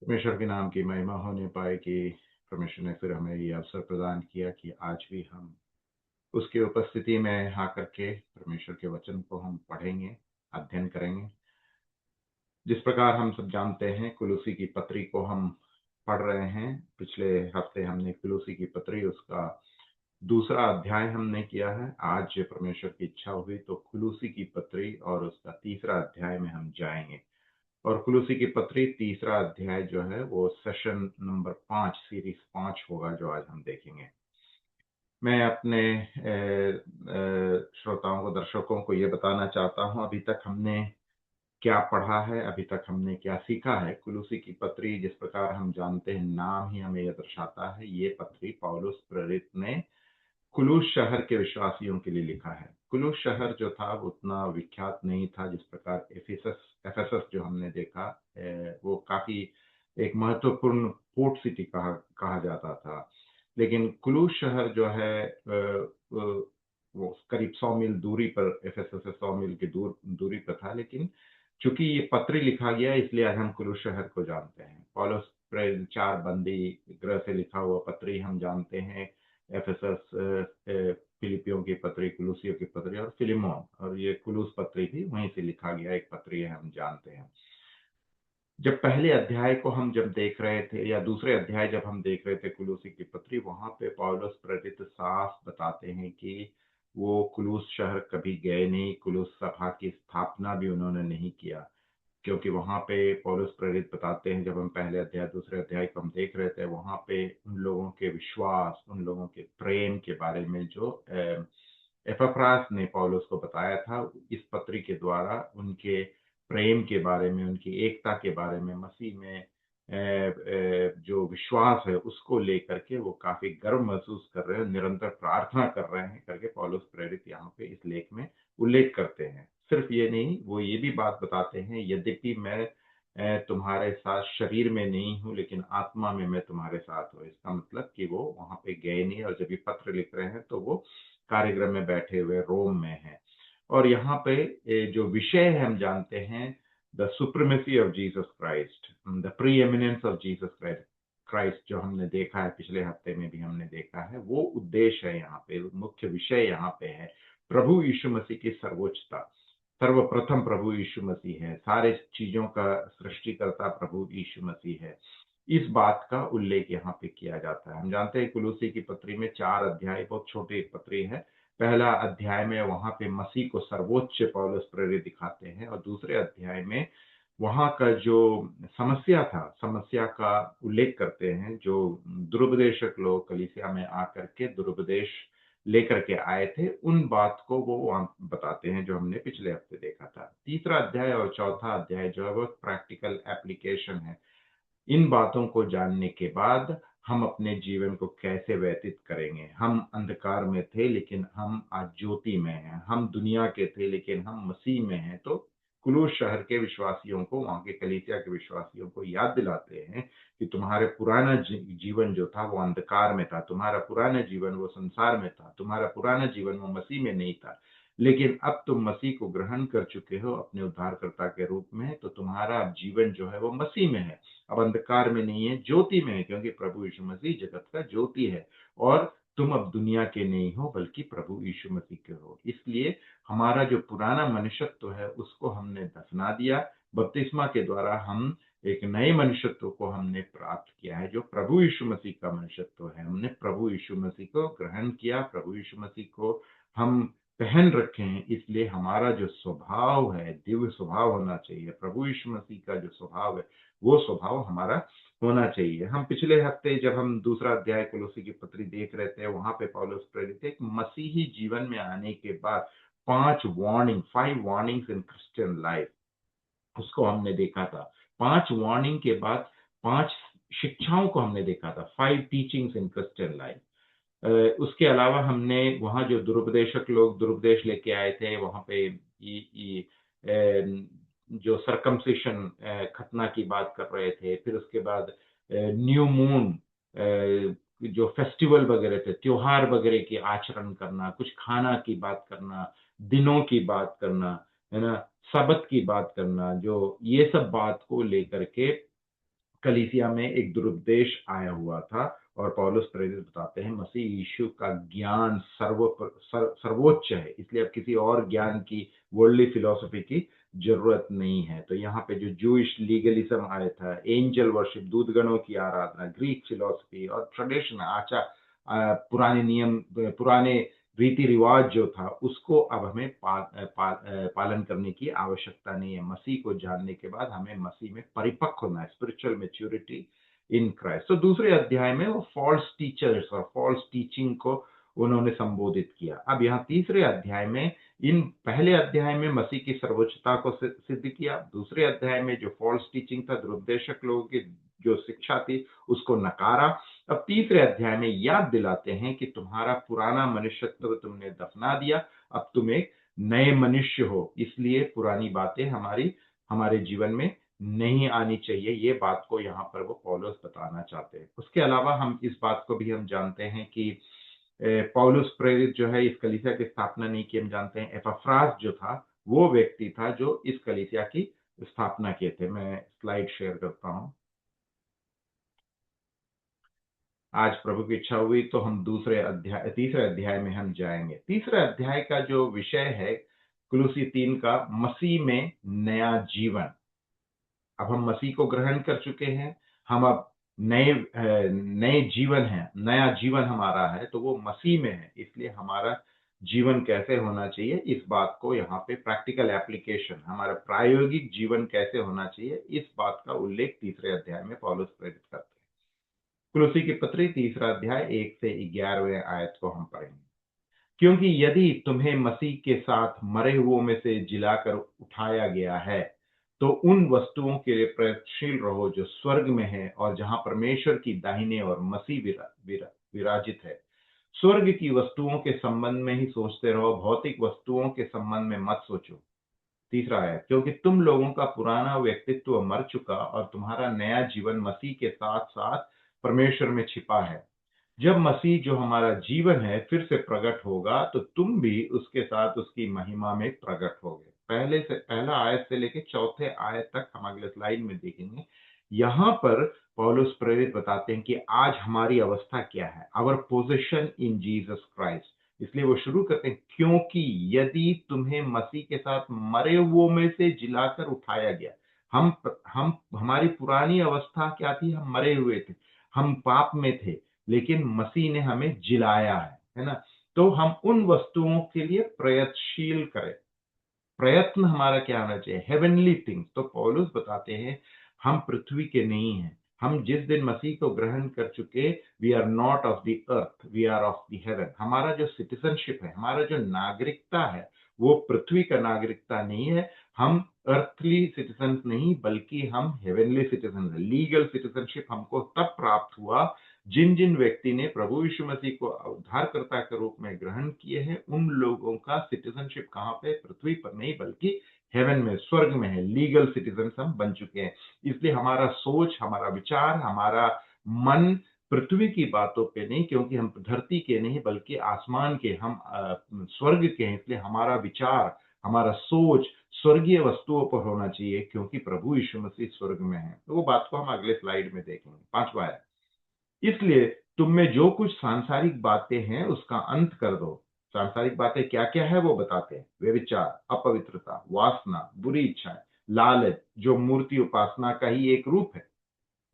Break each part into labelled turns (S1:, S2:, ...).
S1: परमेश्वर के नाम की महिमा होने पाए कि परमेश्वर ने फिर हमें ये अवसर प्रदान किया कि आज भी हम उसकी उपस्थिति में आकर के परमेश्वर के वचन को हम पढ़ेंगे, अध्ययन करेंगे। जिस प्रकार हम सब जानते हैं, कुलुसी की पत्री को हम पढ़ रहे हैं। पिछले हफ्ते हमने कुलुसी की पत्री उसका दूसरा अध्याय हमने किया है। आज परमेश्वर की इच्छा हुई तो कुलुसी की पत्री और उसका तीसरा अध्याय में हम जाएंगे। और कुलुसी की पत्री तीसरा अध्याय जो है वो सेशन नंबर 5 सीरीज 5 होगा जो आज हम देखेंगे। मैं अपने श्रोताओं को, दर्शकों को ये बताना चाहता हूँ, अभी तक हमने क्या पढ़ा है, अभी तक हमने क्या सीखा है। कुलुसी की पत्री, जिस प्रकार हम जानते हैं, नाम ही हमें यह दर्शाता है, ये पत्री पौलुस प्रेरित ने कुलुस शहर के विश्वासियों के लिए लिखा है। कुलुस शहर जो था वो उतना विख्यात नहीं था जिस प्रकार एफेसस जो हमने देखा, वो काफी एक महत्वपूर्ण पोर्ट सिटी कहा कहा जाता था। लेकिन कुलुस शहर जो है वो करीब 100 मील दूरी पर, एफेसस से 100 मील की दूरी पर था। लेकिन चूंकि ये पत्र लिखा गया इसलिए आज हम कुलुस शहर को जानते हैं। पौलुस प्रेरित 4 बंदी गृह से लिखा हुआ पत्री हम जानते हैं। एफेसस, फिलिपियों की पत्री, कुलुसियों की पत्री और फिलिमोन, और ये कुलुस पत्री भी वहीं से लिखा गया एक पत्री है, हम जानते हैं। जब पहले अध्याय को हम जब देख रहे थे, या दूसरे अध्याय जब हम देख रहे थे कुलुसी की पत्री, वहां पे पौलुस प्रेरित साफ बताते हैं कि वो कुलुस शहर कभी गए नहीं, कुलुस सभा की स्थापना भी उन्होंने नहीं किया। क्योंकि वहां पे पौलुस प्रेरित बताते हैं, जब हम पहले अध्याय दूसरे अध्याय को हम देख रहे थे, वहां पे उन लोगों के विश्वास, उन लोगों के प्रेम के बारे में जो एपफ्रास ने पौलुस को बताया था, इस पत्री के द्वारा उनके प्रेम के बारे में, उनकी एकता के बारे में, मसीह में जो विश्वास है उसको लेकर के वो काफी गर्व महसूस कर रहे हैं, निरंतर प्रार्थना कर रहे हैं करके पौलुस प्रेरित यहाँ पे इस लेख में उल्लेख करते हैं। सिर्फ ये नहीं, वो ये भी बात बताते हैं, यद्यपि मैं तुम्हारे साथ शरीर में नहीं हूँ लेकिन आत्मा में मैं तुम्हारे साथ हूँ। इसका मतलब कि वो वहां पे गए नहीं, और जब ये पत्र लिख रहे हैं तो वो कार्यक्रम में बैठे हुए रोम में हैं। और यहाँ पे जो विषय है हम जानते हैं, the supremacy of Jesus Christ, the pre eminence of Jesus Christ जो हमने देखा है, पिछले हफ्ते में भी हमने देखा है, वो उद्देश्य है यहाँ पे, मुख्य विषय यहाँ पे है प्रभु यीशु मसीह की सर्वोच्चता। सर्वप्रथम प्रभु यीशु मसीह है, सारे चीजों का सृष्टिकर्ता प्रभु यीशु मसीह है। इस बात का उल्लेख यहाँ पे किया जाता है। हम जानते हैं कुलुसी की पत्री में 4 अध्याय, बहुत छोटी एक पत्री है। पहला अध्याय में वहां पे मसीह को सर्वोच्च पौलुस प्रेरित दिखाते हैं, और दूसरे अध्याय में वहां का जो समस्या था, समस्या का उल्लेख करते हैं। जो दुरुपदेशक लोग कलीसिया में आकर के दुरुपदेश लेकर के आए थे, उन बात को वो वहां बताते हैं, जो हमने पिछले हफ्ते देखा था। तीसरा अध्याय और चौथा अध्याय जो है वो प्रैक्टिकल एप्लीकेशन है। इन बातों को जानने के बाद हम अपने जीवन को कैसे व्यतीत करेंगे। हम अंधकार में थे लेकिन हम आज ज्योति में हैं, हम दुनिया के थे लेकिन हम मसीह में हैं। तो कुलूस शहर के विश्वासियों को, वहां के कलीसिया के विश्वासियों को याद दिलाते हैं कि तुम्हारे पुराना जीवन जो था वो अंधकार में था, तुम्हारा पुराना जीवन वो संसार में था, तुम्हारा पुराना जीवन वो मसीह में नहीं था। लेकिन अब तुम मसीह को ग्रहण कर चुके हो अपने उद्धारकर्ता के रूप में, तो तुम्हारा अब जीवन जो है वो मसीह में है। अब अंधकार में नहीं है, ज्योति में है, क्योंकि प्रभु यीशु मसीह जगत का ज्योति है। और तुम अब दुनिया के नहीं हो बल्कि प्रभु यीशु मसीह के हो। इसलिए हमारा जो पुराना मनुष्यत्व है उसको हमने दफना दिया। बपतिस्मा के द्वारा हम एक नए मनुष्यत्व को हमने प्राप्त किया है, जो प्रभु यीशु मसीह का मनुष्यत्व है। हमने प्रभु यीशु मसीह को ग्रहण किया, प्रभु यीशु मसीह को हम पहन रखे हैं। इसलिए हमारा जो स्वभाव है, दिव्य स्वभाव होना चाहिए। प्रभु यीशु मसीह का जो स्वभाव है वो स्वभाव हमारा होना चाहिए। हम पिछले हफ्ते जब हम दूसरा अध्याय कुलुसी की पत्री देख रहे थे, वहां पे पौलुस प्रेरित एक मसीही जीवन में आने के बाद 5 वार्निंग्स इन क्रिश्चियन लाइफ, उसको हमने देखा था। 5 वार्निंग के बाद 5 शिक्षाओं को हमने देखा था, 5 टीचिंग्स इन क्रिश्चियन लाइफ। उसके अलावा हमने वहां जो दुरुपदेशक लोग दुरुपदेश लेके आए थे, वहां पे जो सरकमसिशन खतना की बात कर रहे थे, फिर उसके बाद न्यू मून, जो फेस्टिवल वगैरह थे, त्योहार वगैरह की आचरण करना, कुछ खाना की बात करना, दिनों की बात करना, है ना, सबत की बात करना, जो ये सब बात को लेकर के कलीसिया में एक दुरुद्देश आया हुआ था और पौलुस प्रेरित बताते हैं मसीह यीशु का ज्ञान सर्वोच्च है, इसलिए अब किसी और ज्ञान की, वर्ल्डली फिलॉसफी की जरूरत नहीं है। तो यहाँ पे जो जूइश लीगलिज्म आया था, एंजल वर्शिप, दूतगणों की आराधना, ग्रीक फिलॉसफी और ट्रेडिशन, आचार, पुराने नियम, पुराने रीति रिवाज जो था, उसको अब हमें पालन करने की आवश्यकता नहीं है। मसीह को जानने के बाद हमें मसीह में परिपक्व होना है, स्पिरिचुअल मैच्योरिटी इन क्राइस्ट। तो दूसरे अध्याय में वो फॉल्स टीचर्स और फॉल्स टीचिंग को उन्होंने संबोधित किया। अब यहाँ तीसरे अध्याय में, इन पहले अध्याय में मसीह की सर्वोच्चता को सिद्ध किया, दूसरे अध्याय में जो फॉल्स टीचिंग था, दुरुद्देशक लोगों की जो शिक्षा थी, उसको नकारा। अब तीसरे अध्याय में याद दिलाते हैं कि तुम्हारा पुराना मनुष्यत्व तुमने दफना दिया, अब तुम एक नए मनुष्य हो, इसलिए पुरानी बातें हमारे जीवन में नहीं आनी चाहिए। ये बात को यहाँ पर वो पौलुस बताना चाहते हैं। उसके अलावा हम इस बात को भी हम जानते हैं कि पौलुस प्रेरित जो है इस कलीसिया की स्थापना नहीं की। हम जानते हैं एपफ्रास जो था वो व्यक्ति था जो इस कलीसिया की स्थापना किए थे। मैं स्लाइड शेयर करता हूं। आज प्रभु की इच्छा हुई तो हम तीसरे अध्याय में हम जाएंगे। तीसरे अध्याय का जो विषय है कुलुसी 3 का, मसीह में नया जीवन। अब हम मसीह को ग्रहण कर चुके हैं, हम अब नए जीवन है, नया जीवन हमारा है, तो वो मसीह में है। इसलिए हमारा जीवन कैसे होना चाहिए, इस बात को यहाँ पे प्रैक्टिकल एप्लीकेशन, हमारा प्रायोगिक जीवन कैसे होना चाहिए, इस बात का उल्लेख तीसरे अध्याय में पौलुस प्रेरित करते हैं। कुलुसी की पत्री तीसरा अध्याय 1 से 11वें आयत को हम पढ़ेंगे। क्योंकि यदि तुम्हें मसीह के साथ मरे हुओं में से जिलाकर उठाया गया है, तो उन वस्तुओं के लिए प्रयत्नशील रहो जो स्वर्ग में है और जहां परमेश्वर की दाहिने और मसीह विराजित है। स्वर्ग की वस्तुओं के संबंध में ही सोचते रहो, भौतिक वस्तुओं के संबंध में मत सोचो। तीसरा है, क्योंकि तुम लोगों का पुराना व्यक्तित्व मर चुका और तुम्हारा नया जीवन मसीह के साथ साथ परमेश्वर में छिपा है। जब मसीह जो हमारा जीवन है फिर से प्रकट होगा, तो तुम भी उसके साथ उसकी महिमा में प्रकट होगे। पहला आयत से लेकर चौथे आयत तक हम अगले स्लाइड में देखेंगे। यहाँ पर पौलुस प्रेरित बताते हैं कि आज हमारी अवस्था क्या है, our position in Jesus Christ. इसलिए वो शुरू करते हैं, क्योंकि यदि तुम्हें मसीह के साथ मरे हुओं में से जिलाकर उठाया गया। हम हमारी पुरानी अवस्था क्या थी, हम मरे हुए थे, हम पाप में थे, लेकिन मसीह ने हमें जिलाया है ना। तो हम उन वस्तुओं के लिए प्रयत्नशील करें। प्रयत्न हमारा क्या होना चाहिए, हेवनली थिंग्स। तो पौलुस बताते हैं हम पृथ्वी के नहीं हैं। हम जिस दिन मसीह को ग्रहण कर चुके, we are not of the earth, we are of the heaven. हमारा जो सिटीजनशिप है, हमारा जो नागरिकता है, वो पृथ्वी का नागरिकता नहीं है। हम अर्थली सिटीजन नहीं, बल्कि हम हेवनली सिटीजन है। लीगल सिटीजनशिप हमको तब प्राप्त हुआ जिन जिन व्यक्ति ने प्रभु यीशु मसीह को उद्धारकर्ता के रूप में ग्रहण किए हैं, उन लोगों का सिटीजनशिप कहाँ पे, पृथ्वी पर नहीं बल्कि हेवन में, स्वर्ग में है। लीगल सिटीजन हम बन चुके हैं। इसलिए हमारा सोच, हमारा विचार, हमारा मन पृथ्वी की बातों पे नहीं, क्योंकि हम धरती के नहीं बल्कि आसमान के, हम स्वर्ग के हैं। इसलिए हमारा विचार, हमारा सोच स्वर्गीय वस्तुओं पर होना चाहिए, क्योंकि प्रभु यीशु मसीह स्वर्ग में है। तो वो बात को हम अगले स्लाइड में देखेंगे। 5वां है, इसलिए तुम में जो कुछ सांसारिक बातें हैं उसका अंत कर दो। सांसारिक बातें क्या क्या है वो बताते हैं। वे विचार, अपवित्रता, वासना, बुरी इच्छाएं, लालच, जो मूर्ति उपासना का ही एक रूप है।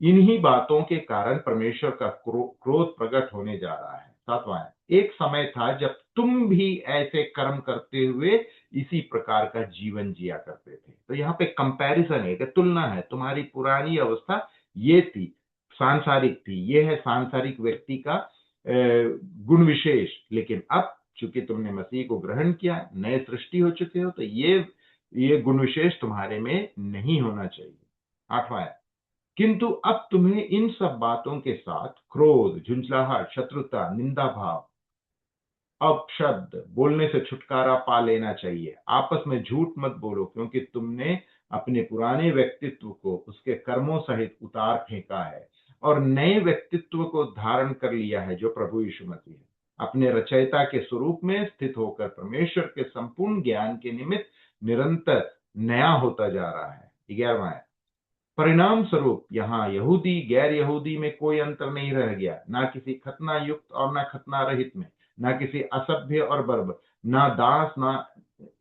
S1: इन्हीं बातों के कारण परमेश्वर का क्रोध प्रकट होने जा रहा है। 7वां है, एक समय था जब तुम भी ऐसे कर्म करते हुए इसी प्रकार का जीवन जिया करते थे। तो यहाँ पे कंपैरिजन है, तुलना है। तुम्हारी पुरानी अवस्था ये थी, सांसारिक थी। ये है सांसारिक व्यक्ति का गुण विशेष। लेकिन अब चूंकि तुमने मसीह को ग्रहण किया, नए सृष्टि हो चुके हो, तो ये गुण विशेष तुम्हारे में नहीं होना चाहिए। 8वां है, किंतु अब तुम्हें इन सब बातों के साथ क्रोध, झुंझलाहट, शत्रुता, निंदा भाव, अपशब्द बोलने से छुटकारा पा लेना चाहिए। आपस में झूठ मत बोलो, क्योंकि तुमने अपने पुराने व्यक्तित्व को उसके कर्मों सहित उतार फेंका है और नए व्यक्तित्व को धारण कर लिया है, जो प्रभु यीशु मसीह है। अपने रचयिता के स्वरूप में स्थित होकर परमेश्वर के संपूर्ण ज्ञान के निमित्त निरंतर नया होता जा रहा है। 11वां है, परिणाम स्वरूप यहाँ यहूदी गैर यहूदी में कोई अंतर नहीं रह गया, ना किसी खतना युक्त और ना खतना रहित में, ना किसी असभ्य और बर्बर, ना दास ना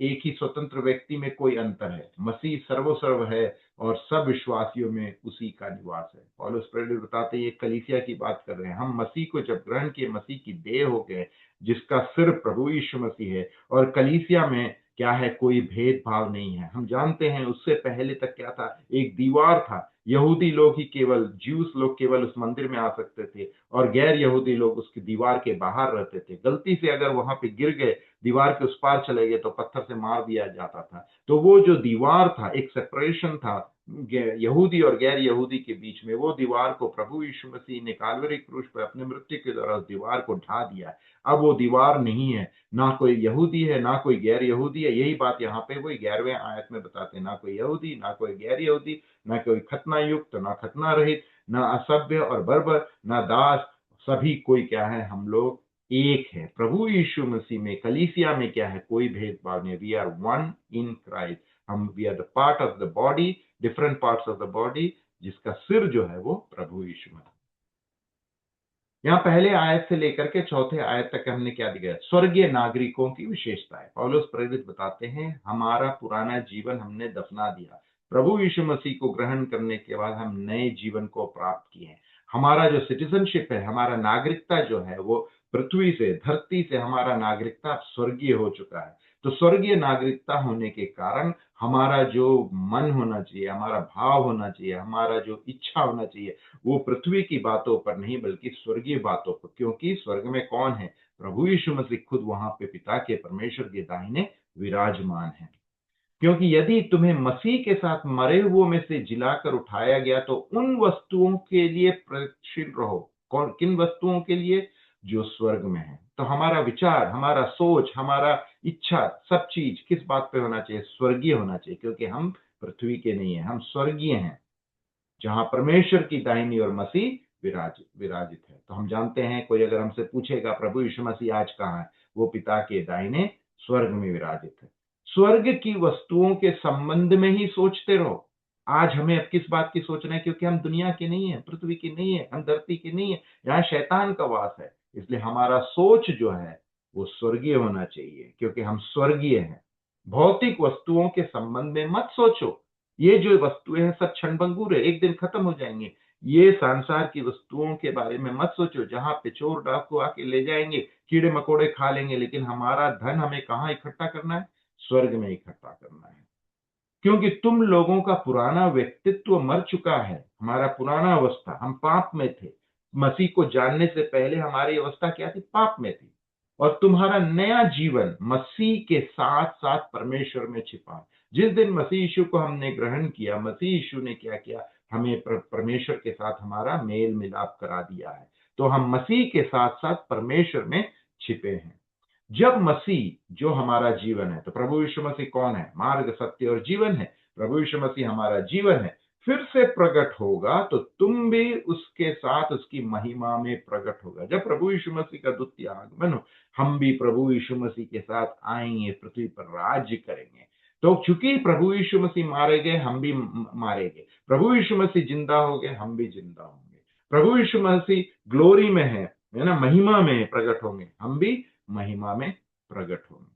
S1: एक ही स्वतंत्र व्यक्ति में कोई अंतर है। मसीह सर्वसर्व है और सब विश्वासियों में उसी का निवास है। पौलुस प्रेरित बताते हैं, ये कलीसिया की बात कर रहे हैं। हम मसीह को जब ग्रहण किए, मसीह की देह हो गए, जिसका सिर प्रभु यीशु मसीह है। और कलीसिया में क्या है, कोई भेदभाव नहीं है। हम जानते हैं उससे पहले तक क्या था, एक दीवार था। यहूदी लोग ही केवल, ज्यूस लोग केवल उस मंदिर में आ सकते थे और गैर यहूदी लोग उसकी दीवार के बाहर रहते थे। गलती से अगर वहां पे गिर गए, दीवार के उस पार चले गए, तो पत्थर से मार दिया जाता था। तो वो जो दीवार था, एक सेपरेशन था यहूदी और गैर यहूदी के बीच में, वो दीवार को प्रभु यीशु मसीह ने काल्वरी क्रूस पर अपने मृत्यु के द्वारा उस दीवार को ढा दिया। अब वो दीवार नहीं है, ना कोई यहूदी है ना कोई गैर यहूदी है। यही बात यहाँ पे वही 11वें आयत में बताते हैं, ना कोई यहूदी ना कोई गैर यहूदी, ना कोई खतना युक्त ना खतना रहित, ना असभ्य और बर्बर, ना दास, सभी कोई क्या है, हम लोग एक है प्रभु यीशु मसीह में। कलीसिया में क्या है, कोई भेदभाव नहीं। We are one in Christ. हम we are the part of the body, different parts of the body, जिसका सिर जो है वो प्रभु यीशु मसीह। यहाँ पहले आयत से लेकर के चौथे आयत तक हमने क्या दिया, स्वर्गीय नागरिकों की विशेषताएं। पौलुस प्रेरित बताते हैं, हमारा पुराना जीवन हमने दफना दिया। प्रभु यीशु मसीह को ग्रहण करने के बाद हम नए जीवन को प्राप्त किए हैं। हमारा जो सिटीजनशिप है, हमारा नागरिकता जो है, वो पृथ्वी से, धरती से हमारा नागरिकता स्वर्गीय हो चुका है। तो स्वर्गीय नागरिकता होने के कारण हमारा जो मन होना चाहिए, हमारा भाव होना चाहिए, हमारा जो इच्छा होना चाहिए, वो पृथ्वी की बातों पर नहीं बल्कि स्वर्गीय बातों पर। क्योंकि स्वर्ग में कौन है, प्रभु यीशु मसीह खुद वहां पे पिता के, परमेश्वर के दाहिने विराजमान है। क्योंकि यदि तुम्हें मसीह के साथ मरे हुओं में से जिलाकर उठाया गया, तो उन वस्तुओं के लिए प्रयत्नशील रहो। कौन, किन वस्तुओं के लिए, जो स्वर्ग में है। तो हमारा विचार, हमारा सोच, हमारा इच्छा, सब चीज किस बात पे होना चाहिए, स्वर्गीय होना चाहिए। क्योंकि हम पृथ्वी के नहीं है, हम स्वर्गीय हैं, जहां परमेश्वर की दाहिनी और मसीह विराजित है। तो हम जानते हैं, कोई अगर हमसे पूछेगा प्रभु यीशु मसीह आज कहाँ है, वो पिता के दाहिने स्वर्ग में विराजित है। स्वर्ग की वस्तुओं के संबंध में ही सोचते रहो। आज हमें अब किस बात की सोचना है, क्योंकि हम दुनिया के नहीं है, पृथ्वी की नहीं है, हम धरती के नहीं है, यहाँ शैतान का वास है। इसलिए हमारा सोच जो है वो स्वर्गीय होना चाहिए, क्योंकि हम स्वर्गीय हैं। भौतिक वस्तुओं के संबंध में मत सोचो। ये जो वस्तुएं हैं सब क्षणभंगुर है, एक दिन खत्म हो जाएंगे। ये संसार की वस्तुओं के बारे में मत सोचो, जहां पे चोर डाकू आके ले जाएंगे, कीड़े मकोड़े खा लेंगे। लेकिन हमारा धन हमें कहाँ इकट्ठा करना है, स्वर्ग में इकट्ठा करना है। क्योंकि तुम लोगों का पुराना व्यक्तित्व मर चुका है। हमारा पुराना अवस्था, हम पाप में थे। मसीह को जानने से पहले हमारी अवस्था क्या थी, पाप में थी। और तुम्हारा नया जीवन मसीह के साथ साथ परमेश्वर में छिपा है। जिस दिन मसीह यीशु को हमने ग्रहण किया, मसीह यीशु ने क्या किया, हमें परमेश्वर के साथ हमारा मेल मिलाप करा दिया है। तो हम मसीह के साथ साथ परमेश्वर में छिपे हैं। जब मसीह जो हमारा जीवन है, तो प्रभु यीशु मसीह कौन है, मार्ग सत्य और जीवन है। प्रभु यीशु मसीह हमारा जीवन है, फिर से प्रकट होगा तो तुम भी उसके साथ उसकी महिमा में प्रकट होगा। जब प्रभु यीशु मसीह का द्वितीय आगमन हो, हम भी प्रभु यीशु मसीह के साथ आएंगे, पृथ्वी पर राज्य करेंगे। तो चूंकि प्रभु यीशु मसीह मारे गए, हम भी मारे गए। प्रभु यीशु मसीह जिंदा हो गए, हम भी जिंदा होंगे। प्रभु यीशु मसीह ग्लोरी में है ना, महिमा में प्रकट होंगे, हम भी महिमा में प्रकट होंगे।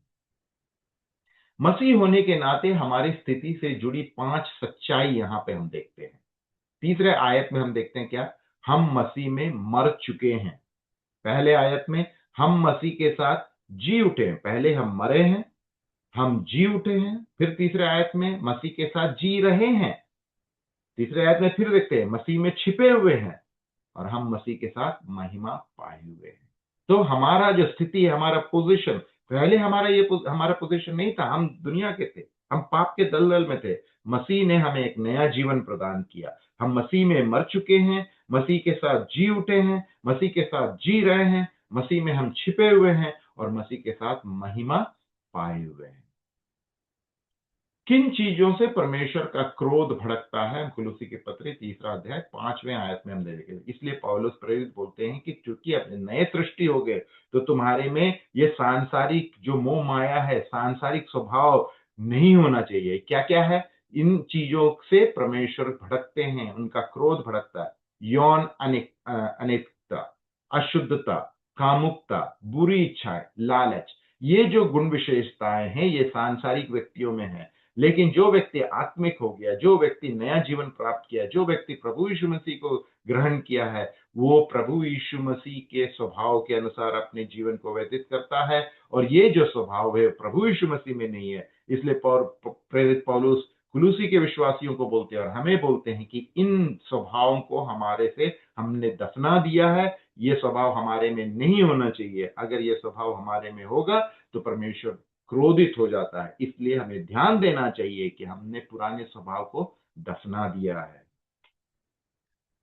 S1: मसीह होने के नाते हमारी स्थिति से जुड़ी 5 सच्चाई यहां पे हम देखते हैं। तीसरे आयत में हम देखते हैं क्या, हम मसीह में मर चुके हैं। पहले आयत में हम मसीह के साथ जी उठे हैं, पहले हम मरे हैं, हम जी उठे हैं। फिर तीसरे आयत में मसीह के साथ जी रहे हैं। तीसरे आयत में फिर देखते हैं मसीह में छिपे हुए हैं, और हम मसीह के साथ महिमा पाए हुए हैं। तो हमारा जो स्थिति है, हमारा पोजीशन, पहले हमारा पोजीशन नहीं था। हम दुनिया के थे, हम पाप के दलदल में थे। मसीह ने हमें एक नया जीवन प्रदान किया। हम मसीह में मर चुके हैं, मसीह के साथ जी उठे हैं, मसीह के साथ जी रहे हैं, मसीह में हम छिपे हुए हैं और मसीह के साथ महिमा पाए हुए हैं। किन चीजों से परमेश्वर का क्रोध भड़कता है, हम कुलुसी के पत्र 3 अध्याय 5वें आयत में हम देखेंगे। इसलिए पौलुस प्रेरित बोलते हैं कि चूंकि अपने नए सृष्टि हो गए, तो तुम्हारे में ये सांसारिक जो मोह माया है, सांसारिक स्वभाव नहीं होना चाहिए। क्या क्या है, इन चीजों से परमेश्वर भड़कते हैं, उनका क्रोध भड़कता है। यौन अनैतिकता, अशुद्धता, कामुकता, बुरी इच्छाएं, लालच, ये जो गुण विशेषताएं हैं ये सांसारिक व्यक्तियों में है। लेकिन जो व्यक्ति आत्मिक हो गया, जो व्यक्ति नया जीवन प्राप्त किया, जो व्यक्ति प्रभु यीशु मसीह को ग्रहण किया है, वो प्रभु यीशु मसीह के स्वभाव के अनुसार अपने जीवन को व्यतीत करता है। और ये जो स्वभाव है प्रभु यीशु मसीह में नहीं है। इसलिए प्रेरित पौलुस कुलुसी के विश्वासियों को बोलते हैं और हमें बोलते हैं कि इन स्वभावों को हमारे से हमने दफना दिया है। ये स्वभाव हमारे में नहीं होना चाहिए। अगर ये स्वभाव हमारे में होगा तो परमेश्वर क्रोधित हो जाता है। इसलिए हमें ध्यान देना चाहिए कि हमने पुराने स्वभाव को दफना दिया है।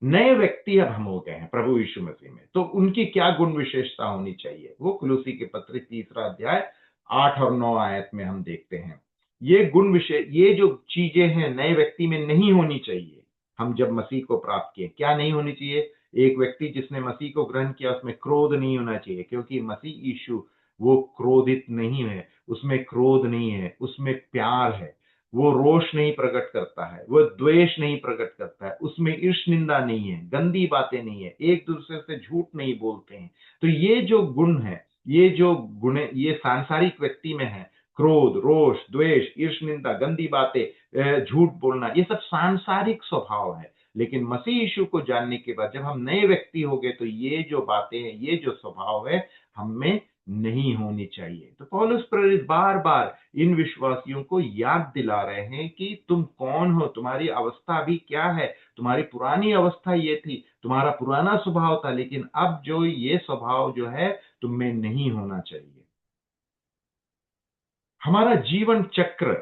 S1: नए व्यक्ति अब हम हो गए हैं प्रभु यीशु मसीह में, तो उनकी क्या गुण विशेषता होनी चाहिए, वो कुलुसी के पत्र 3 अध्याय 8 और 9 आयत में हम देखते हैं। ये गुण विशेष, ये जो चीजें हैं नए व्यक्ति में नहीं होनी चाहिए। हम जब मसीह को प्राप्त किए, क्या नहीं होनी चाहिए? एक व्यक्ति जिसने मसीह को ग्रहण किया उसमें क्रोध नहीं होना चाहिए, क्योंकि मसीह यीशु वो क्रोधित नहीं है, उसमें क्रोध नहीं है, उसमें प्यार है। वो रोष नहीं प्रकट करता है, वो द्वेष नहीं प्रकट करता है, उसमें ईर्ष्य निंदा नहीं है, गंदी बातें नहीं है, एक दूसरे से झूठ नहीं बोलते हैं। तो ये जो गुण है, ये जो गुण है, ये सांसारिक व्यक्ति में है। क्रोध, रोष, द्वेष, ईर्ष्य निंदा, गंदी बातें, झूठ बोलना, ये सब सांसारिक स्वभाव है। लेकिन मसीह यीशु को जानने के बाद जब हम नए व्यक्ति हो गए तो ये जो बातें हैं, ये जो स्वभाव है, हमें नहीं होनी चाहिए। तो पौलुस प्रेरित बार बार इन विश्वासियों को याद दिला रहे हैं कि तुम कौन हो, तुम्हारी अवस्था अभी क्या है। तुम्हारी पुरानी अवस्था ये थी, तुम्हारा पुराना स्वभाव था, लेकिन अब जो ये स्वभाव जो है तुम में नहीं होना चाहिए। हमारा जीवन चक्र,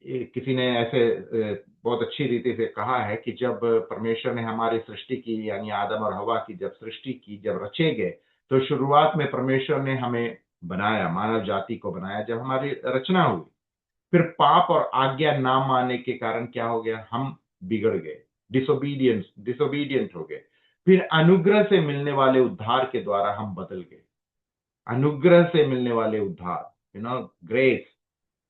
S1: किसी ने ऐसे बहुत अच्छी रीति से कहा है कि जब परमेश्वर ने हमारी सृष्टि की, यानी आदम और हवा की जब सृष्टि की, जब रचे गए, तो शुरुआत में परमेश्वर ने हमें बनाया, मानव जाति को बनाया। जब हमारी रचना हुई, फिर पाप और आज्ञा ना मानने के कारण क्या हो गया, हम बिगड़ गए, डिसोबीडियंट हो गए। फिर अनुग्रह से मिलने वाले उद्धार के द्वारा हम बदल गए। अनुग्रह से मिलने वाले उद्धार, ग्रेस,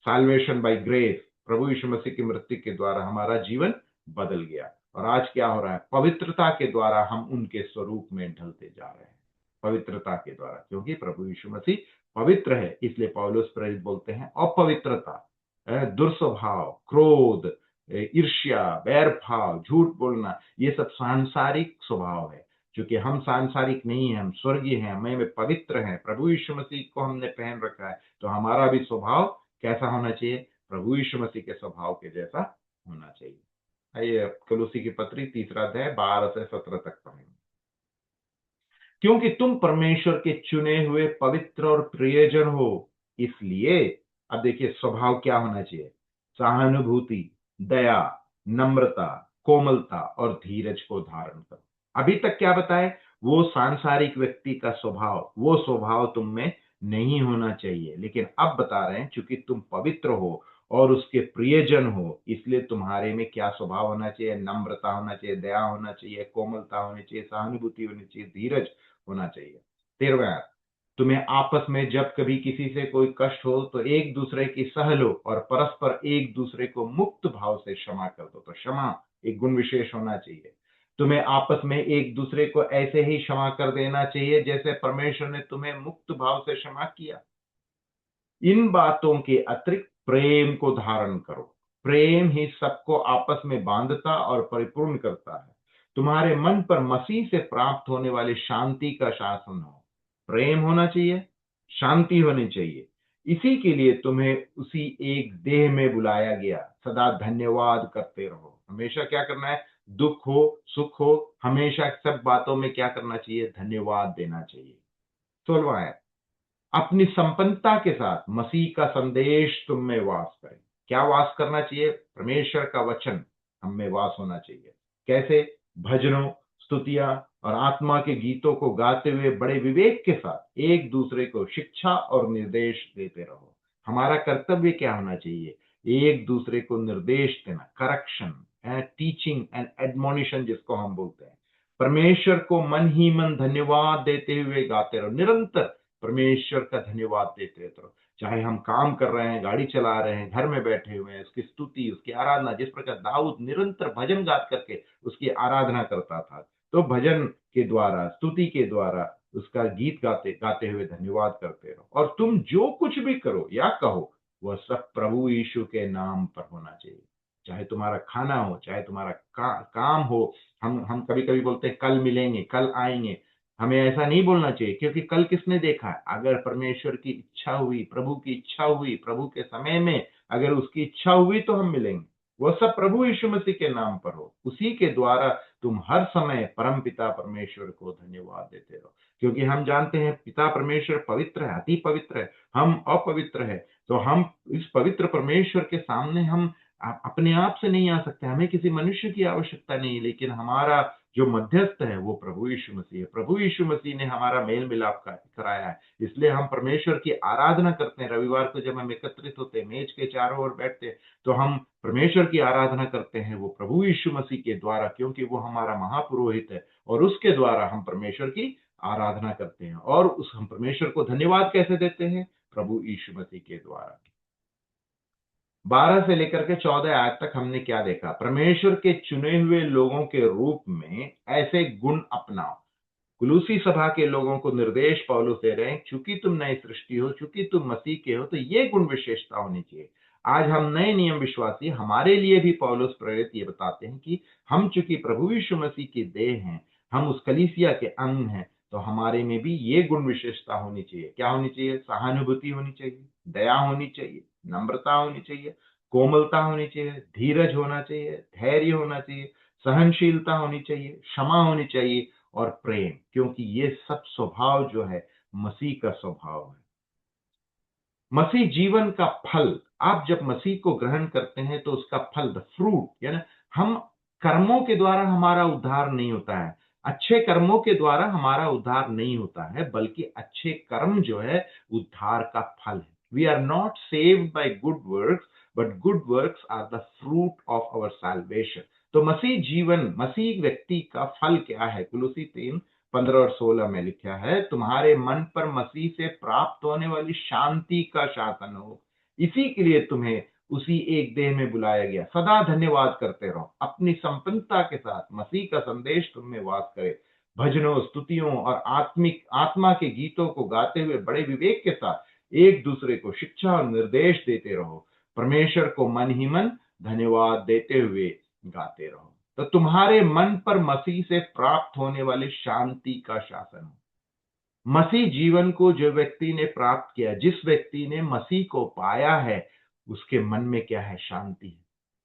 S1: साल्वेशन बाय ग्रेस, प्रभु यीशु मसीह की मृत्यु के द्वारा हमारा जीवन बदल गया। और आज क्या हो रहा है, पवित्रता के द्वारा हम उनके स्वरूप में ढलते जा रहे हैं। पवित्रता के द्वारा, क्योंकि प्रभु यीशु मसीह पवित्र है। इसलिए पौलुस प्रेरित बोलते हैं अपवित्रता, दुर्स्वभाव, क्रोध, ईर्ष्या, बैर भाव, झूठ बोलना, ये सब सांसारिक स्वभाव है। क्योंकि हम सांसारिक नहीं है, हम स्वर्गीय हैं, हमें पवित्र हैं, प्रभु यीशु मसीह को हमने पहन रखा है। तो हमारा भी स्वभाव कैसा होना चाहिए, प्रभु यीशु मसीह के स्वभाव के जैसा होना चाहिए। आइए कुलुसी की पत्री 3 अध्याय 12 से 17 तक पढ़ेंगे। क्योंकि तुम परमेश्वर के चुने हुए पवित्र और प्रियजन हो, इसलिए अब देखिए स्वभाव क्या होना चाहिए, सहानुभूति, दया, नम्रता, कोमलता और धीरज को धारण करो। अभी तक क्या बताए, वो सांसारिक व्यक्ति का स्वभाव, वो स्वभाव तुम में नहीं होना चाहिए। लेकिन अब बता रहे हैं चूंकि तुम पवित्र हो और उसके प्रियजन हो, इसलिए तुम्हारे में क्या स्वभाव होना चाहिए, नम्रता होना चाहिए, दया होना चाहिए, कोमलता होनी चाहिए, सहानुभूति होनी चाहिए, धीरज होना चाहिए। 13वां, तुम्हें आपस में जब कभी किसी से कोई कष्ट हो तो एक दूसरे की सह लो और परस्पर एक दूसरे को मुक्त भाव से क्षमा कर दो। तो क्षमा एक गुण विशेष होना चाहिए। तुम्हें आपस में एक दूसरे को ऐसे ही क्षमा कर देना चाहिए जैसे परमेश्वर ने तुम्हें मुक्त भाव से क्षमा किया। इन बातों के अतिरिक्त प्रेम को धारण करो। प्रेम ही सबको आपस में बांधता और परिपूर्ण करता है। तुम्हारे मन पर मसीह से प्राप्त होने वाली शांति का शासन हो। प्रेम होना चाहिए, शांति होनी चाहिए। इसी के लिए तुम्हें उसी एक देह में बुलाया गया। सदा धन्यवाद करते रहो। हमेशा क्या करना है, दुख हो सुख हो, हमेशा सब बातों में क्या करना चाहिए, धन्यवाद देना चाहिए। 16वां है, अपनी संपन्नता के साथ मसीह का संदेश तुम में वास करे। क्या वास करना चाहिए, परमेश्वर का वचन हम में वास होना चाहिए। कैसे, भजनों, स्तुतियां और आत्मा के गीतों को गाते हुए बड़े विवेक के साथ एक दूसरे को शिक्षा और निर्देश देते रहो। हमारा कर्तव्य क्या होना चाहिए, एक दूसरे को निर्देश देना, करेक्शन, टीचिंग एंड एडमोनिशन जिसको हम बोलते हैं। परमेश्वर को मन ही मन धन्यवाद देते हुए गाते रहो। निरंतर परमेश्वर का धन्यवाद देते रहो। चाहे हम काम कर रहे हैं, गाड़ी चला रहे हैं, घर में बैठे हुए हैं, उसकी स्तुति, उसकी आराधना, जिस प्रकार दाऊद निरंतर भजन गा करके उसकी आराधना करता था, तो भजन के द्वारा, स्तुति के द्वारा उसका गीत गाते गाते हुए धन्यवाद करते रहो। और तुम जो कुछ भी करो या कहो, वह सब प्रभु यीशु के नाम पर होना चाहिए। चाहे तुम्हारा खाना हो, चाहे तुम्हारा काम हो। हम कभी कभी बोलते हैं कल मिलेंगे, कल आएंगे। हमें ऐसा नहीं बोलना चाहिए, क्योंकि कल किसने देखा है? अगर परमेश्वर की इच्छा हुई, प्रभु की इच्छा हुई, प्रभु के समय में अगर उसकी इच्छा हुई तो हम मिलेंगे। वह सब प्रभु यीशु मसीह के नाम पर हो, उसी के द्वारा तुम हर समय परम पिता परमेश्वर को धन्यवाद देते रहो। क्योंकि हम जानते हैं पिता परमेश्वर पवित्र है, अति पवित्र है, हम अपवित्र है। तो हम इस पवित्र परमेश्वर के सामने हम अपने आप से नहीं आ सकते, हमें किसी मनुष्य की आवश्यकता नहीं, लेकिन हमारा जो मध्यस्थ है वो प्रभु यीशु मसीह है। प्रभु यीशु मसीह ने हमारा मेल मिलाप कराया है, इसलिए हम परमेश्वर की आराधना करते हैं। रविवार को जब हम एकत्रित होते हैं, मेज के चारों ओर बैठते हैं, तो हम परमेश्वर की आराधना करते हैं, वो प्रभु यीशु मसीह के द्वारा, क्योंकि वो हमारा महापुरोहित है और उसके द्वारा हम परमेश्वर की आराधना करते हैं। और हम परमेश्वर को धन्यवाद कैसे देते हैं? प्रभु यीशु मसीह के द्वारा। 12 से लेकर के 14 आयत तक हमने क्या देखा? परमेश्वर के चुने हुए लोगों के रूप में ऐसे गुण अपनाओ। कुलूसी सभा के लोगों को निर्देश पौलुस दे रहे हैं, चूंकि तुम नई सृष्टि हो, चूंकि तुम मसीह के हो, तो ये गुण विशेषता होनी चाहिए। आज हम नए नियम विश्वासी, हमारे लिए भी पौलुस प्रेरित ये बताते हैं कि हम चूंकि प्रभु यीशु मसीह की देह हैं, हम उस कलीसिया के अंग हैं, तो हमारे में भी ये गुण विशेषता होनी चाहिए। क्या होनी चाहिए? सहानुभूति होनी चाहिए, दया होनी चाहिए, नम्रता होनी चाहिए, कोमलता होनी चाहिए, धीरज होना चाहिए, धैर्य होना चाहिए, सहनशीलता होनी चाहिए, क्षमा होनी चाहिए और प्रेम। क्योंकि ये सब स्वभाव जो है मसीह का स्वभाव है। मसीह जीवन का फल, आप जब मसीह को ग्रहण करते हैं तो उसका फल, द फ्रूट, यानी हम कर्मों के द्वारा हमारा उद्धार नहीं होता है, अच्छे कर्मों के द्वारा हमारा उद्धार नहीं होता है, बल्कि अच्छे कर्म जो है उद्धार का फल है। We are not saved by good works, but good works are the fruit of our salvation. तो मसीह जीवन, मसीह व्यक्ति का फल क्या है? कुलुसी 3:15 और 16 में लिखा है, तुम्हारे मन पर मसीह से प्राप्त होने वाली शांति का शासन हो, इसी के लिए तुम्हें उसी एक देह में बुलाया गया। सदा धन्यवाद करते रहो, अपनी संपन्नता के साथ मसीह का संदेश तुम में वास करे। भजनों, स्तुतियों और आत्मा के गीतों को गाते हुए बड़े विवेक के साथ एक दूसरे को शिक्षा और निर्देश देते रहो। परमेश्वर को मन ही मन धन्यवाद देते हुए गाते रहो। तो तुम्हारे मन पर मसीह से प्राप्त होने वाली शांति का शासन हो। मसीह जीवन को जो व्यक्ति ने प्राप्त किया, जिस व्यक्ति ने मसीह को पाया है, उसके मन में क्या है? शांति है।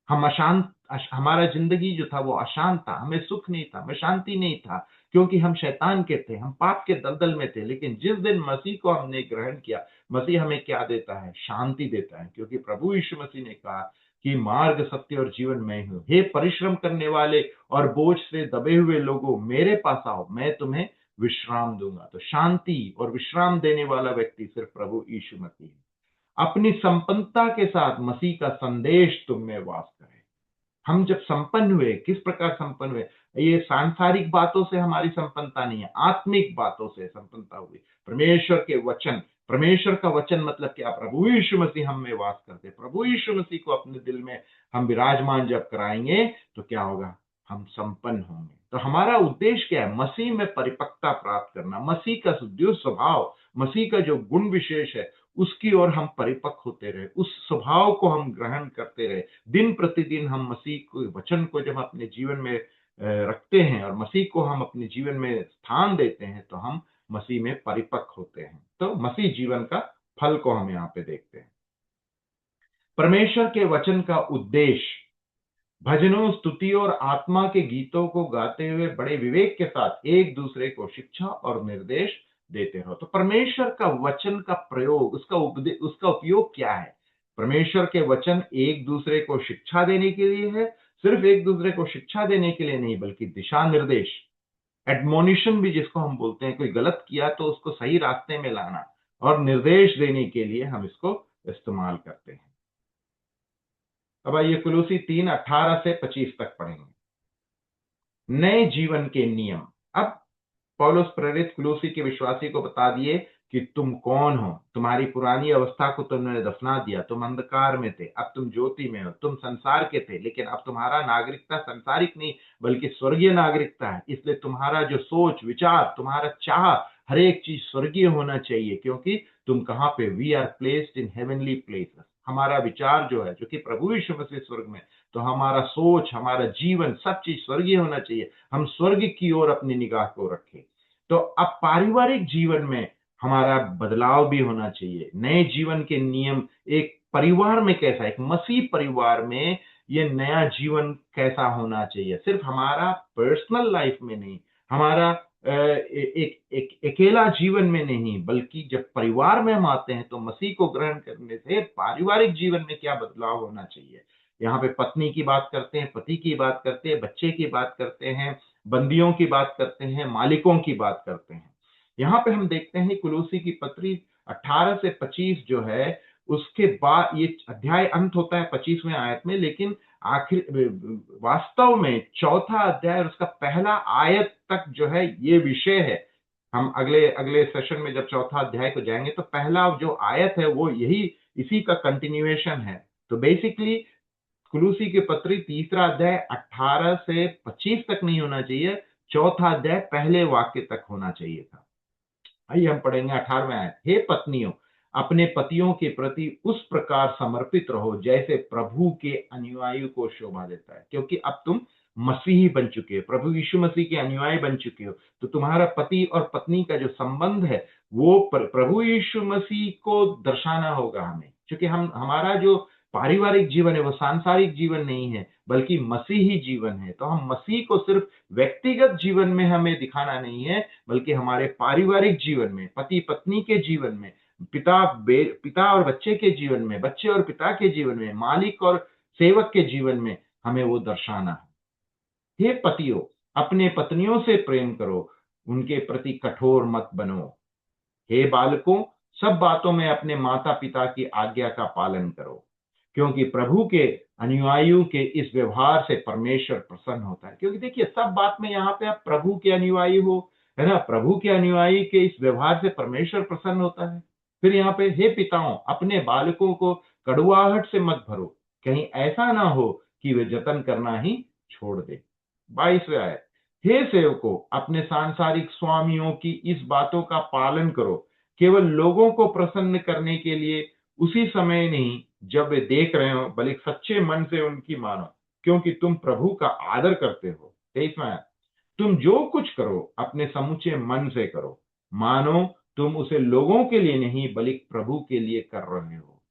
S1: हम अशांत, हमारा जिंदगी जो था वो अशांत था, हमें सुख नहीं था, हमें शांति नहीं था, क्योंकि हम शैतान के थे, हम पाप के दलदल में थे। लेकिन जिस दिन मसीह को हमने ग्रहण किया, मसीह हमें क्या देता है? शांति देता है। क्योंकि प्रभु यीशु मसीह ने कहा कि मार्ग, सत्य और जीवन मैं हूं। हे परिश्रम करने वाले और बोझ से दबे हुए लोगों, मेरे पास आओ, मैं तुम्हें विश्राम दूंगा। तो शांति और विश्राम देने वाला व्यक्ति सिर्फ प्रभु यीशु मसीह है। अपनी संपन्नता के साथ मसीह का संदेश तुम में वास करे। हम जब संपन्न हुए, किस प्रकार संपन्न हुए? ये सांसारिक बातों से हमारी संपन्नता नहीं है, आत्मिक बातों से संपन्नता हुई। परमेश्वर के वचन, परमेश्वर का वचन मतलब क्या? प्रभु यीशु मसीह हम में वास करते। प्रभु यीशु मसीह को अपने दिल में हम विराजमान जब कराएंगे तो क्या होगा? हम संपन्न होंगे। तो हमारा उद्देश्य क्या है? मसीह में परिपक्वता प्राप्त करना, मसीह का शुद्ध स्वभाव, मसीह का जो गुण विशेष है उसकी ओर हम परिपक्व होते रहे, उस स्वभाव को हम ग्रहण करते रहे। दिन प्रतिदिन हम मसीह को, वचन को जब अपने जीवन में रखते हैं और मसीह को हम अपने जीवन में स्थान देते हैं, तो हम मसीह में परिपक्व होते हैं। तो मसीह जीवन का फल को हम यहाँ पे देखते हैं। परमेश्वर के वचन का उद्देश्य भजनों, स्तुति और आत्मा के गीतों को गाते हुए बड़े विवेक के साथ एक दूसरे को शिक्षा और निर्देश देते रहो। तो परमेश्वर का वचन का प्रयोग, उसका उपयोग क्या है? परमेश्वर के वचन एक दूसरे को शिक्षा देने के लिए है। सिर्फ एक दूसरे को शिक्षा देने के लिए नहीं, बल्कि दिशा निर्देश, एडमोनिशन भी जिसको हम बोलते हैं, कोई गलत किया तो उसको सही रास्ते में लाना और निर्देश देने के लिए हम इसको इस्तेमाल करते हैं। अब आइए कुलूसी 3:18 से 25 तक पढ़ेंगे। नए जीवन के नियम। अब पौलुस प्रेरित कुलूसी के विश्वासी को बता दिए कि तुम कौन हो, तुम्हारी पुरानी अवस्था को तुमने दफना दिया, तुम अंधकार में थे, अब तुम ज्योति में हो, तुम संसार के थे, लेकिन अब तुम्हारा नागरिकता संसारिक नहीं बल्कि स्वर्गीय नागरिकता है। इसलिए तुम्हारा जो सोच विचार, तुम्हारा चाह, हर एक चीज स्वर्गीय होना चाहिए, क्योंकि तुम कहाँ पे, we are placed in heavenly places. हमारा विचार जो है, जो कि प्रभु यीशु मसीह स्वर्ग में, तो हमारा सोच, हमारा जीवन, सब चीज स्वर्गीय होना चाहिए। हम स्वर्ग की ओर अपनी निगाह को रखें। तो अब पारिवारिक जीवन में हमारा बदलाव भी होना चाहिए। नए जीवन के नियम, एक परिवार में कैसा, एक मसीह परिवार में ये नया जीवन कैसा होना चाहिए, सिर्फ हमारा पर्सनल लाइफ में नहीं, हमारा एक अकेला जीवन में नहीं, बल्कि जब परिवार में हम आते हैं तो मसीह को ग्रहण करने से पारिवारिक जीवन में क्या बदलाव होना चाहिए। यहाँ पे पत्नी की बात करते हैं, पति की बात करते हैं, बच्चे की बात करते हैं, बंदियों की बात करते हैं, मालिकों की बात करते हैं। यहाँ पे हम देखते हैं कुलूसी की पत्री 18 से 25 जो है, उसके बाद ये अध्याय अंत होता है 25वें आयत में, लेकिन आखिर वास्तव में चौथा अध्याय और उसका पहला आयत तक जो है ये विषय है। हम अगले अगले सेशन में जब चौथा अध्याय को जाएंगे तो पहला जो आयत है वो यही, इसी का कंटिन्यूएशन है। तो बेसिकली कुलूसी की पत्री तीसरा अध्याय 18 से 25 तक नहीं होना चाहिए, चौथा अध्याय पहले वाक्य तक होना चाहिए था। आइए हम पढ़ेंगे 18वें आयत। हे पत्नियों, अपने पतियों के प्रति उस प्रकार समर्पित रहो जैसे प्रभु के अनुयायी को शोभा देता है, क्योंकि अब तुम मसीही बन चुके हो, प्रभु यीशु मसीह के अनुयायी बन चुके हो। तो तुम्हारा पति और पत्नी का जो संबंध है वो प्रभु यीशु मसीह को दर्शाना होगा हमें, क्योंकि हम, हमारा जो पारिवारिक जीवन है वो सांसारिक जीवन नहीं है बल्कि मसीही जीवन है। तो हम मसीह को सिर्फ व्यक्तिगत जीवन में हमें दिखाना नहीं है, बल्कि हमारे पारिवारिक जीवन में, पति पत्नी के जीवन में, पिता और बच्चे के जीवन में, बच्चे और पिता के जीवन में, मालिक और सेवक के जीवन में हमें वो दर्शाना है। हे पतियों, अपने पत्नियों से प्रेम करो, उनके प्रति कठोर मत बनो। हे बालकों, सब बातों में अपने माता पिता की आज्ञा का पालन करो, क्योंकि प्रभु के अनुयायियों के इस व्यवहार से परमेश्वर प्रसन्न होता है। क्योंकि देखिए, सब बात में यहाँ पे आप प्रभु के अनुयायी हो, है ना, प्रभु के अनुयायी के इस व्यवहार से परमेश्वर प्रसन्न होता है। फिर यहाँ पे, हे पिताओं, अपने बालकों को कड़ुआहट से मत भरो, कहीं ऐसा ना हो कि वे जतन करना ही छोड़ दे। 22वें आयत। हे सेवकों, अपने सांसारिक स्वामियों की इस बातों का पालन करो, केवल लोगों को प्रसन्न करने के लिए, उसी समय नहीं जब वे देख रहे हो, बल्कि सच्चे मन से उनकी मानो, क्योंकि तुम प्रभु का आदर करते हो। 23वां आयत। तुम जो कुछ करो अपने समूचे मन से करो, मानो तुम उसे लोगों के लिए नहीं बल्कि प्रभु के लिए कर रहे हो।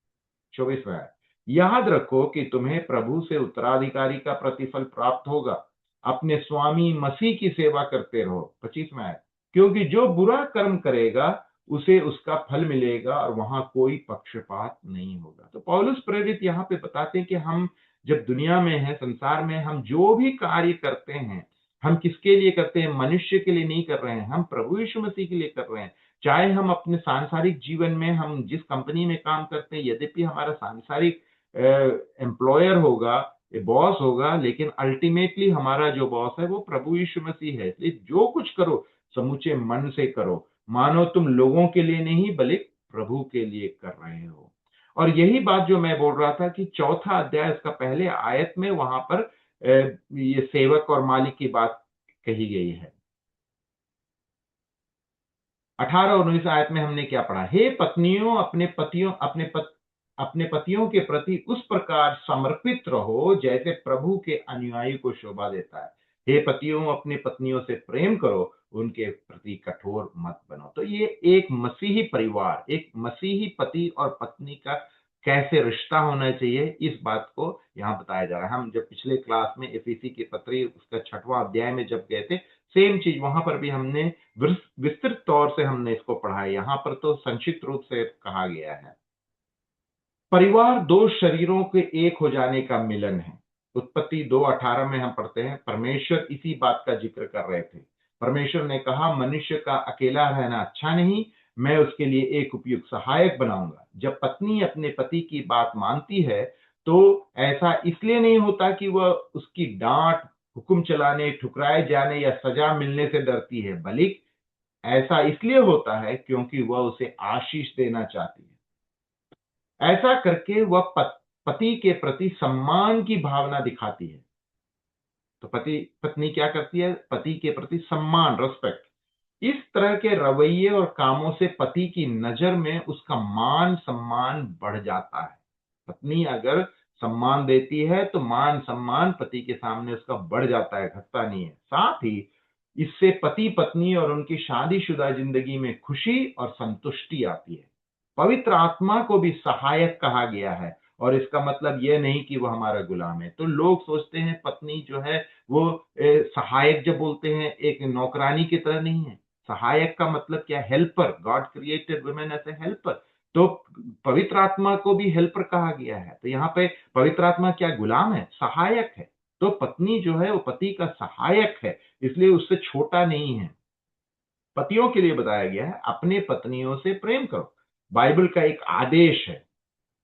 S1: 24वां आयत। याद रखो कि तुम्हें प्रभु से उत्तराधिकारी का प्रतिफल प्राप्त होगा, अपने स्वामी मसीह की सेवा करते रहो। 25वां आयत। क्योंकि जो बुरा कर्म करेगा उसे उसका फल मिलेगा और वहां कोई पक्षपात नहीं होगा। तो पौलुस प्रेरित यहाँ पे बताते हैं कि हम जब दुनिया में है, संसार में, हम जो भी कार्य करते हैं, हम किसके लिए करते हैं? मनुष्य के लिए नहीं कर रहे हैं, हम प्रभु यीशु मसीह के लिए कर रहे हैं। चाहे हम अपने सांसारिक जीवन में, हम जिस कंपनी में काम करते हैं, यद्यपि हमारा सांसारिक एम्प्लॉयर होगा, बॉस होगा, लेकिन अल्टीमेटली हमारा जो बॉस है वो प्रभु यीशु मसीह है। इसलिए जो कुछ करो समूचे मन से करो, मानो तुम लोगों के लिए नहीं बल्कि प्रभु के लिए कर रहे हो। और यही बात जो मैं बोल रहा था कि चौथा अध्याय, इसका पहले आयत में वहां पर ये सेवक और मालिक की बात कही गई है। 18 और 19 आयत में हमने क्या पढ़ा? हे पत्नियों, अपने पतियों के प्रति उस प्रकार समर्पित रहो जैसे प्रभु के अनुयायी को शोभा देता है। हे पतियों, अपनी पत्नियों से प्रेम करो, उनके प्रति कठोर मत बनो। तो ये एक मसीही परिवार, एक मसीही पति और पत्नी का कैसे रिश्ता होना चाहिए, इस बात को यहाँ बताया जा रहा है। हम जब पिछले क्लास में एफीसी की पत्री उसका 6वां अध्याय में जब गए थे, सेम चीज वहां पर भी हमने विस्तृत तौर से हमने इसको पढ़ा है। यहाँ पर तो संक्षिप्त रूप से कहा गया है। परिवार दो शरीरों के एक हो जाने का मिलन है। उत्पत्ति 2:18 में हम पढ़ते हैं, परमेश्वर इसी बात का जिक्र कर रहे थे। परमेश्वर ने कहा, मनुष्य का अकेला रहना अच्छा नहीं, मैं उसके लिए एक उपयुक्त सहायक बनाऊंगा। जब पत्नी अपने पति की बात मानती है तो ऐसा इसलिए नहीं होता कि वह उसकी डांट, हुक्म चलाने, ठुकराए जाने या सजा मिलने से डरती है, बल्कि ऐसा इसलिए होता है क्योंकि वह उसे आशीष देना चाहती है। ऐसा करके वह पति के प्रति सम्मान की भावना दिखाती है। तो पति पत्नी क्या करती है? पति के प्रति सम्मान, रेस्पेक्ट। इस तरह के रवैये और कामों से पति की नजर में उसका मान सम्मान बढ़ जाता है। पत्नी अगर सम्मान देती है तो मान सम्मान पति के सामने उसका बढ़ जाता है, घटता नहीं है। साथ ही इससे पति पत्नी और उनकी शादीशुदा जिंदगी में खुशी और संतुष्टि आती है। पवित्र आत्मा को भी सहायक कहा गया है, और इसका मतलब यह नहीं कि वह हमारा गुलाम है। तो लोग सोचते हैं पत्नी जो है वो सहायक, जब बोलते हैं एक नौकरानी की तरह नहीं है। सहायक का मतलब क्या? Helper. God created women as a helper. तो पवित्र आत्मा को भी हेल्पर कहा गया है। तो यहाँ पे पवित्र आत्मा क्या गुलाम है? सहायक है। तो पत्नी जो है वो पति का सहायक है, इसलिए उससे छोटा नहीं है। पतियों के लिए बताया गया है अपने पत्नियों से प्रेम करो। बाइबल का एक आदेश है।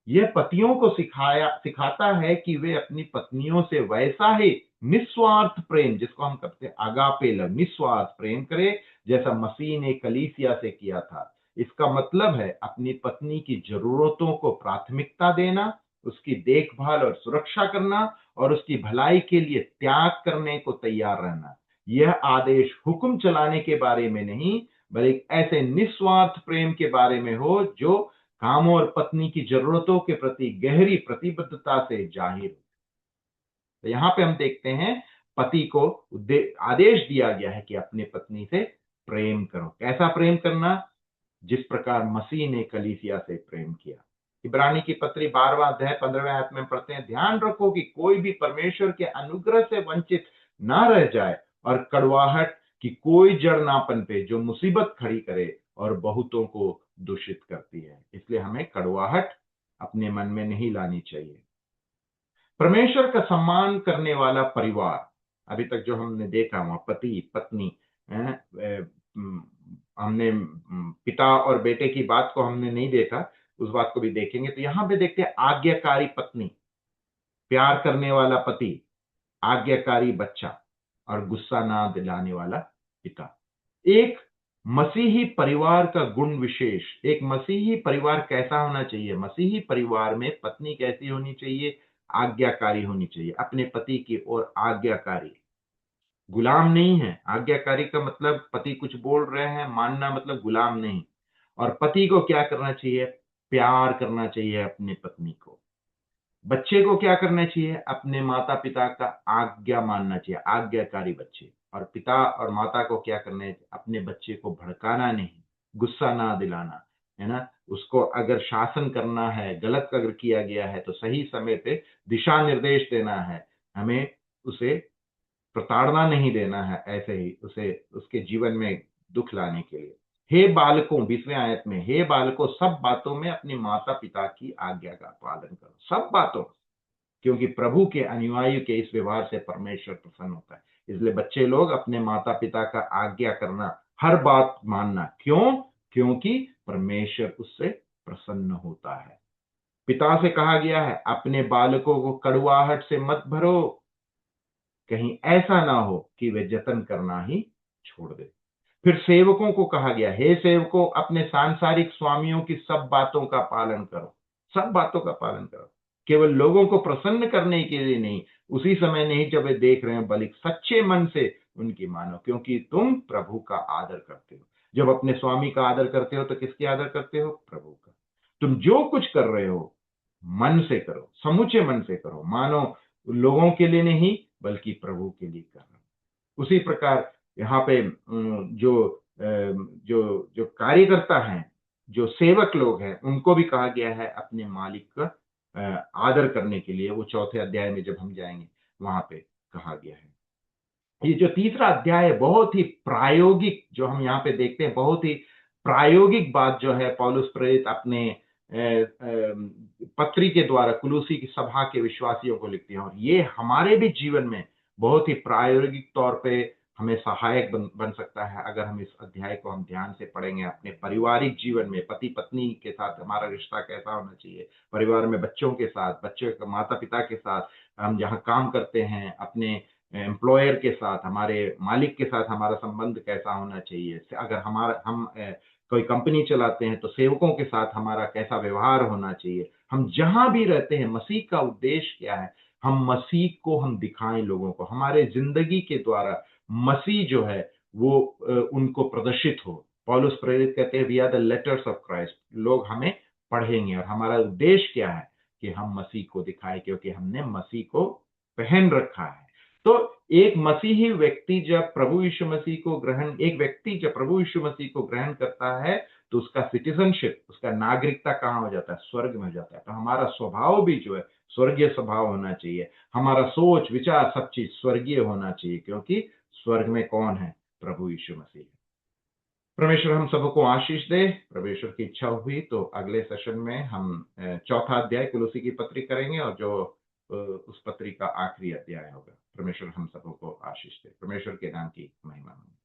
S1: यह पतियों को सिखाता है कि वे अपनी पत्नियों से वैसा ही निस्वार्थ प्रेम, जिसको हम कहते हैं अगापे लव, निस्वार्थ प्रेम करे, जैसा मसीह ने कलीसिया से किया था। इसका मतलब है अपनी पत्नी की जरूरतों को प्राथमिकता देना, उसकी देखभाल और सुरक्षा करना, और उसकी भलाई के लिए त्याग करने को तैयार रहना। यह आदेश हुक्म चलाने के बारे में नहीं, बल्कि ऐसे निस्वार्थ प्रेम के बारे में हो जो काम और पत्नी की जरूरतों के प्रति गहरी प्रतिबद्धता से जाहिर हो। तो यहां पे हम देखते हैं पति को आदेश दिया गया है कि अपनी पत्नी से प्रेम करो। कैसा प्रेम करना? जिस प्रकार मसीह ने कलीसिया से प्रेम किया। इब्रानी की पत्री 12वां अध्याय 15वें आयत में पढ़ते हैं, ध्यान रखो कि कोई भी परमेश्वर के अनुग्रह से वंचित ना रह जाए, और कड़वाहट की कोई जड़ ना पनपे जो मुसीबत खड़ी करे और बहुतों को दूषित करती है। इसलिए हमें कड़वाहट अपने मन में नहीं लानी चाहिए। परमेश्वर का सम्मान करने वाला परिवार, अभी तक जो हमने देखा वहां पति पत्नी, हमने पिता और बेटे की बात को हमने नहीं देखा, उस बात को भी देखेंगे। तो यहां पे देखते हैं आज्ञाकारी पत्नी, प्यार करने वाला पति, आज्ञाकारी बच्चा, और गुस्सा ना दिलाने वाला पिता। एक मसीही परिवार का गुण विशेष। एक मसीही परिवार कैसा होना चाहिए? मसीही परिवार में पत्नी कैसी होनी चाहिए? आज्ञाकारी होनी चाहिए, अपने पति की ओर आज्ञाकारी, गुलाम नहीं है। आज्ञाकारी का मतलब पति कुछ बोल रहे हैं मानना, मतलब गुलाम नहीं। और पति को क्या करना चाहिए? प्यार करना चाहिए अपनी पत्नी को। बच्चे को क्या करना चाहिए? अपने माता पिता का आज्ञा मानना चाहिए, आज्ञाकारी बच्चे। और पिता और माता को क्या करना है? अपने बच्चे को भड़काना नहीं, गुस्सा ना दिलाना, है ना। उसको अगर शासन करना है, गलत अगर किया गया है तो सही समय पे दिशा निर्देश देना है। हमें उसे प्रताड़ना नहीं देना है, ऐसे ही उसे उसके जीवन में दुख लाने के लिए। हे बालकों, 20वें आयत में, हे बालकों सब बातों में अपने माता पिता की आज्ञा का पालन करो, सब बातों, क्योंकि प्रभु के अनुयायी के इस व्यवहार से परमेश्वर प्रसन्न होता है। इसलिए बच्चे लोग अपने माता पिता का आज्ञा करना, हर बात मानना। क्यों? क्योंकि परमेश्वर उससे प्रसन्न होता है। पिता से कहा गया है अपने बालकों को कड़वाहट से मत भरो, कहीं ऐसा ना हो कि वे जतन करना ही छोड़ दे। फिर सेवकों को कहा गया, हे सेवकों अपने सांसारिक स्वामियों की सब बातों का पालन करो, सब बातों का पालन करो। केवल लोगों को प्रसन्न करने के लिए नहीं, उसी समय नहीं जब वे देख रहे हैं, बल्कि सच्चे मन से उनकी मानो, क्योंकि तुम प्रभु का आदर करते हो। जब अपने स्वामी का आदर करते हो तो किसकी आदर करते हो? प्रभु का। तुम जो कुछ कर रहे हो मन से करो, समूचे मन से करो, मानो लोगों के लिए नहीं बल्कि प्रभु के लिए कर रहे हो। उसी प्रकार यहाँ पे जो कार्यकर्ता हैं, जो सेवक लोग हैं, उनको भी कहा गया है अपने मालिक का आदर करने के लिए। वो 4थे अध्याय में जब हम जाएंगे वहां पे कहा गया है। ये जो तीसरा अध्याय है बहुत ही प्रायोगिक, जो हम यहाँ पे देखते हैं, बहुत ही प्रायोगिक बात जो है पौलुस प्रेरित अपने पत्री के द्वारा कुलुसी की सभा के विश्वासियों को लिखते हैं। और ये हमारे भी जीवन में बहुत ही प्रायोगिक तौर पे हमें सहायक बन सकता है, अगर हम इस अध्याय को हम ध्यान से पढ़ेंगे। अपने पारिवारिक जीवन में पति पत्नी के साथ हमारा रिश्ता कैसा होना चाहिए, परिवार में बच्चों के साथ, बच्चों के माता पिता के साथ, हम जहाँ काम करते हैं, अपने एम्प्लॉयर के साथ, हमारे मालिक के साथ हमारा संबंध कैसा होना चाहिए। अगर हम कोई कंपनी चलाते हैं तो सेवकों के साथ हमारा कैसा व्यवहार होना चाहिए। हम जहां भी रहते हैं, मसीह का उद्देश्य क्या है, हम मसीह को हम दिखाएं लोगों को, हमारे जिंदगी के द्वारा मसीह जो है वो उनको प्रदर्शित हो। पौलुस प्रेरित कहते हैं we are the letters of Christ, लोग हमें पढ़ेंगे और हमारा उद्देश्य क्या है कि हम मसीह को दिखाएं, क्योंकि हमने मसीह को पहन रखा है। तो एक मसीही व्यक्ति जब प्रभु यीशु मसीह को ग्रहण एक व्यक्ति जब प्रभु यीशु मसीह को ग्रहण करता है तो उसका सिटीजनशिप, उसका नागरिकता कहाँ हो जाता है? स्वर्ग में हो जाता है। तो हमारा स्वभाव भी जो है स्वर्गीय स्वभाव होना चाहिए, हमारा सोच विचार सब चीज स्वर्गीय होना चाहिए, क्योंकि स्वर्ग में कौन है? प्रभु यीशु मसीह। परमेश्वर हम सबको आशीष दे। परमेश्वर की इच्छा हुई तो अगले सेशन में हम चौथा अध्याय कुलुसी की पत्री करेंगे, और जो उस पत्री का आखिरी अध्याय होगा। परमेश्वर हम सबको आशीष दे। परमेश्वर के नाम की महिमा हो।